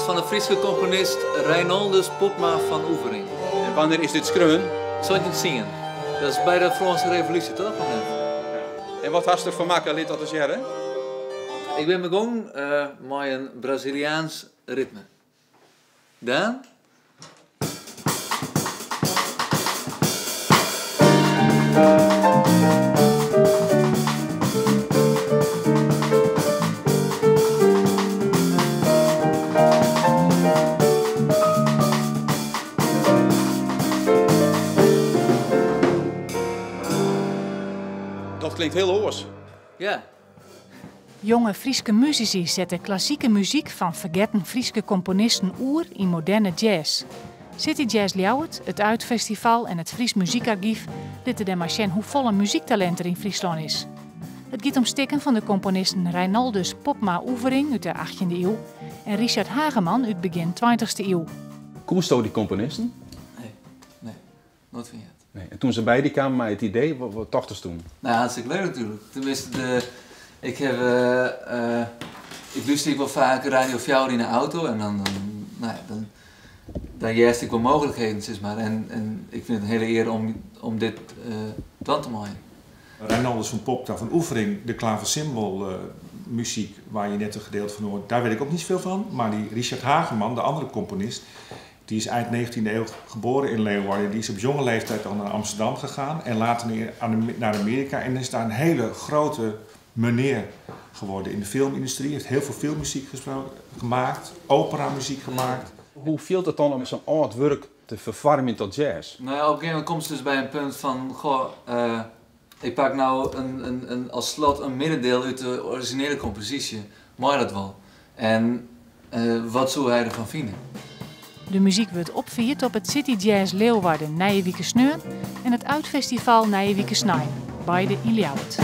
van de Friese componist Reinaldus Popma van Oevering. En wanneer is dit schreeuwen? 1910. Dat is bij de Franse Revolutie, toch? En wat was er voor maken lid dat jaren? Ik ben begonnen met een Braziliaans ritme. Dan? Dat klinkt heel oors. Ja. Jonge Frieske muzici zetten klassieke muziek van vergeten Frieske componisten oer in moderne jazz. City Jazz Ljouwert, het Uitfestival en het Fries Muziekarchief laten de maar zien hoe vol een muziektalent er in Friesland is. Het gaat om stikken van de componisten Reinaldus Popma Oevering uit de 18e eeuw en Richard Hageman uit begin 20e eeuw. Koesto die componisten? Nee, nooit van je. Nee. En toen ze bij die kwamen met het idee, wat dachten ze toen? Nou, hartstikke leuk natuurlijk. Tenminste, ik luister wel vaak Radio 4 in de auto en dan juist ik wel mogelijkheden, zeg maar. En ik vind het een hele eer om dit dan te maken. Reinaldus van Popma van Oevering, de klaversymbol muziek waar je net een gedeelte van hoort, daar weet ik ook niet zoveel van. Maar die Richard Hageman, de andere componist, die is eind 19e eeuw geboren in Leeuwarden. Die is op jonge leeftijd al naar Amsterdam gegaan en later naar Amerika. En is daar een hele grote meneer geworden in de filmindustrie. Hij heeft heel veel filmmuziek gemaakt, operamuziek gemaakt. Hoe viel het dan om zo'n oud werk te verwarmen tot jazz? Nou ja, op een gegeven moment komt ze dus bij een punt van, goh, ik pak nou als slot een middendeel uit de originele compositie. Mooi dat wel. En wat zou hij ervan vinden? De muziek wordt opgevierd op het City Jazz Leeuwarden Nijewieke Sneur en het Uitfestival Nijewieke Snij, beide in Ljouwert.